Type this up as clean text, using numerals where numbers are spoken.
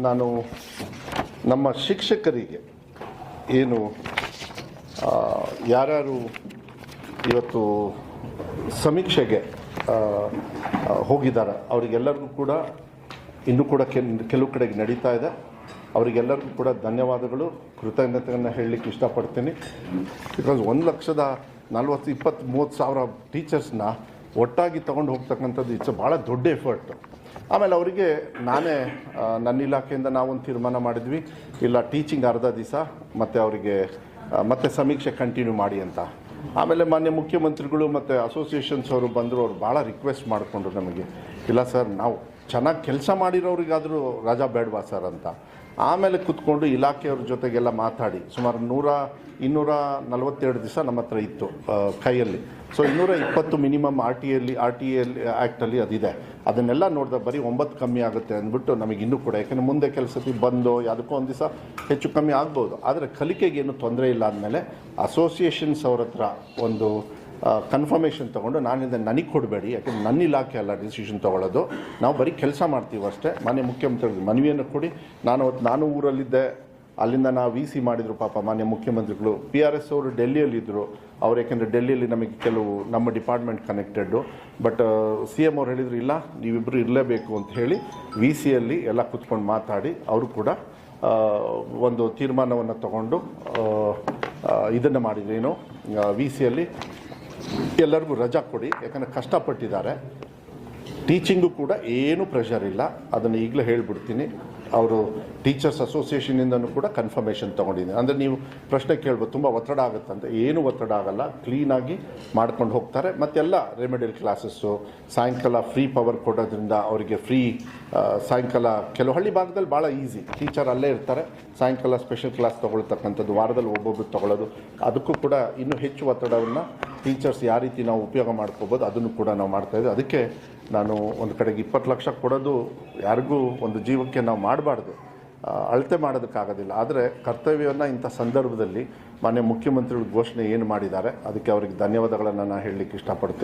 ನಾನು ನಮ್ಮ ಶಿಕ್ಷಕರಿಗೆ ಏನು ಯಾರ್ಯಾರು ಇವತ್ತು ಸಮೀಕ್ಷೆಗೆ ಹೋಗಿದ್ದಾರೆ ಅವರಿಗೆಲ್ಲರಿಗೂ ಕೂಡ ಇನ್ನೂ ಕೂಡ ಕೆಲವು ಕಡೆಗೆ ನಡೀತಾ ಇದೆ. ಅವರಿಗೆಲ್ಲರಿಗೂ ಕೂಡ ಧನ್ಯವಾದಗಳು, ಕೃತಜ್ಞತೆಯನ್ನು ಹೇಳಲಿಕ್ಕೆ ಇಷ್ಟಪಡ್ತೀನಿ. ಬಿಕಾಸ್ 1,40,20,30,000 ಟೀಚರ್ಸ್ನ ಒಟ್ಟಾಗಿ ತೊಗೊಂಡು ಹೋಗ್ತಕ್ಕಂಥದ್ದು ಇಟ್ಸ್ ಭಾಳ ದೊಡ್ಡ ಎಫರ್ಟ್. ಆಮೇಲೆ ಅವರಿಗೆ ನಾನೇ ನನ್ನ ಇಲಾಖೆಯಿಂದ ನಾವೊಂದು ತೀರ್ಮಾನ ಮಾಡಿದ್ವಿ, ಇಲ್ಲ ಟೀಚಿಂಗ್ ಅರ್ಧ ದಿವಸ ಮತ್ತು ಅವರಿಗೆ ಮತ್ತೆ ಸಮೀಕ್ಷೆ ಕಂಟಿನ್ಯೂ ಮಾಡಿ ಅಂತ. ಆಮೇಲೆ ಮಾನ್ಯ ಮುಖ್ಯಮಂತ್ರಿಗಳು ಮತ್ತು ಅಸೋಸಿಯೇಷನ್ಸ್ ಅವರು ಬಂದರು, ಅವ್ರು ಭಾಳ ರಿಕ್ವೆಸ್ಟ್ ಮಾಡಿಕೊಂಡ್ರು ನಮಗೆ, ಇಲ್ಲ ಸರ್ ನಾವು ಚೆನ್ನಾಗಿ ಕೆಲಸ ಮಾಡಿರೋರಿಗಾದರೂ ರಜಾ ಬೇಡವಾ ಸರ್ ಅಂತ. ಆಮೇಲೆ ಕೂತ್ಕೊಂಡು ಇಲಾಖೆಯವ್ರ ಜೊತೆಗೆಲ್ಲ ಮಾತಾಡಿ ಸುಮಾರು 242 ದಿವಸ ನಮ್ಮ ಹತ್ರ ಇತ್ತು ಕೈಯಲ್ಲಿ. So 220 minimum R T A actually ಅದಿದೆ. ಅದನ್ನೆಲ್ಲ ನೋಡಿದ್ರೆ ಬರೀ 9 ಕಮ್ಮಿ ಆಗುತ್ತೆ ಅಂದ್ಬಿಟ್ಟು ನಮಗೆ ಇನ್ನೂ ಕೂಡ, ಯಾಕೆಂದರೆ ಮುಂದೆ ಕೆಲಸಕ್ಕೆ ಬಂದು ಯಾವುದಕ್ಕೂ ಒಂದು ದಿವಸ ಹೆಚ್ಚು ಕಮ್ಮಿ ಆಗ್ಬೋದು, ಆದರೆ ಕಲಿಕೆಗೇನು ತೊಂದರೆ ಇಲ್ಲ ಅಂದಮೇಲೆ ಅಸೋಸಿಯೇಷನ್ಸ್ ಅವ್ರ ಹತ್ರ ಒಂದು ಕನ್ಫರ್ಮೇಷನ್ ತೊಗೊಂಡು ನಾನಿಂದ ನನಗೆ ಕೊಡಬೇಡಿ, ಯಾಕೆಂದರೆ ನನ್ನ ಇಲಾಖೆ ಅಲ್ಲ ಡಿಸಿಷನ್ ತೊಗೊಳ್ಳೋದು, ನಾವು ಬರೀ ಕೆಲಸ ಮಾಡ್ತೀವಿ ಅಷ್ಟೇ. ಮಾನ್ಯ ಮುಖ್ಯಮಂತ್ರಿಗಳಿಗೆ ಮನವಿಯನ್ನು ಕೊಡಿ. ನಾನು ಊರಲ್ಲಿದ್ದೆ, ಅಲ್ಲಿಂದ ನಾವು ವಿ ಸಿ ಮಾಡಿದರು ಪಾಪ ಮಾನ್ಯ ಮುಖ್ಯಮಂತ್ರಿಗಳು. PRS ಅವರು ಡೆಲ್ಲಿಯಲ್ಲಿದ್ದರು, ಅವ್ರು ಯಾಕೆಂದರೆ ಡೆಲ್ಲಿಯಲ್ಲಿ ನಮಗೆ ಕೆಲವು ನಮ್ಮ ಡಿಪಾರ್ಟ್ಮೆಂಟ್ ಕನೆಕ್ಟೆಡ್ಡು. ಬಟ್ CM ಅವ್ರು ಹೇಳಿದರು ಇಲ್ಲ ನೀವಿಬ್ಬರು ಇರಲೇಬೇಕು ಅಂತ ಹೇಳಿ ವಿ ಸಿಯಲ್ಲಿ ಎಲ್ಲ ಕೂತ್ಕೊಂಡು ಮಾತಾಡಿ ಅವರು ಕೂಡ ಒಂದು ತೀರ್ಮಾನವನ್ನು ತಗೊಂಡು ಇದನ್ನು ಮಾಡಿದ್ರೇನು, ವಿ ಸಿಯಲ್ಲಿ ಎಲ್ಲರಿಗೂ ರಜಾ ಕೊಡಿ, ಯಾಕಂದರೆ ಕಷ್ಟಪಟ್ಟಿದ್ದಾರೆ. ಟೀಚಿಂಗು ಕೂಡ ಏನೂ ಪ್ರೆಷರ್ ಇಲ್ಲ, ಅದನ್ನು ಈಗಲೇ ಹೇಳಿಬಿಡ್ತೀನಿ. ಅವರು ಟೀಚರ್ಸ್ ಅಸೋಸಿಯೇಷನಿಂದನೂ ಕೂಡ ಕನ್ಫರ್ಮೇಷನ್ ತೊಗೊಂಡಿದ್ದೀನಿ. ಅಂದರೆ ನೀವು ಪ್ರಶ್ನೆ ಕೇಳ್ಬೋದು ತುಂಬ ಒತ್ತಡ ಆಗುತ್ತಂತ, ಏನೂ ಒತ್ತಡ ಆಗಲ್ಲ, ಕ್ಲೀನಾಗಿ ಮಾಡ್ಕೊಂಡು ಹೋಗ್ತಾರೆ. ಮತ್ತೆಲ್ಲ ರೆಮಿಡಿಯಲ್ ಕ್ಲಾಸಸ್ಸು ಸಾಯಂಕಾಲ ಫ್ರೀ ಪವರ್ ಕೊಡೋದ್ರಿಂದ ಅವರಿಗೆ ಫ್ರೀ ಸಾಯಂಕಾಲ ಕೆಲವು ಹಳ್ಳಿ ಭಾಗದಲ್ಲಿ ಭಾಳ ಈಸಿ, ಟೀಚರ್ ಅಲ್ಲೇ ಇರ್ತಾರೆ, ಸಾಯಂಕಾಲ ಸ್ಪೆಷಲ್ ಕ್ಲಾಸ್ ತೊಗೊಳ್ತಕ್ಕಂಥದ್ದು, ವಾರದಲ್ಲಿ ಒಬ್ಬೊಬ್ಬರು ತೊಗೊಳ್ಳೋದು, ಅದಕ್ಕೂ ಕೂಡ ಇನ್ನೂ ಹೆಚ್ಚು ಒತ್ತಡವನ್ನು ಟೀಚರ್ಸ್ ಯಾವ ರೀತಿ ನಾವು ಉಪಯೋಗ ಮಾಡ್ಕೋಬೋದು ಅದನ್ನು ಕೂಡ ನಾವು ಮಾಡ್ತಾಯಿದ್ವಿ. ಅದಕ್ಕೆ ನಾನು ಒಂದು ಕಡೆಗೆ 20 ಲಕ್ಷ ಕೊಡೋದು ಯಾರಿಗೂ ಒಂದು ಜೀವಕ್ಕೆ ನಾವು ಮಾಡಬಾರ್ದು, ಅಳತೆ ಮಾಡೋದಕ್ಕಾಗೋದಿಲ್ಲ. ಆದರೆ ಕರ್ತವ್ಯವನ್ನು ಇಂಥ ಸಂದರ್ಭದಲ್ಲಿ ಮಾನ್ಯ ಮುಖ್ಯಮಂತ್ರಿಗಳು ಘೋಷಣೆ ಏನು ಮಾಡಿದ್ದಾರೆ ಅದಕ್ಕೆ ಅವರಿಗೆ ಧನ್ಯವಾದಗಳನ್ನು ನಾನು ಹೇಳಲಿಕ್ಕೆ ಇಷ್ಟಪಡ್ತೀನಿ.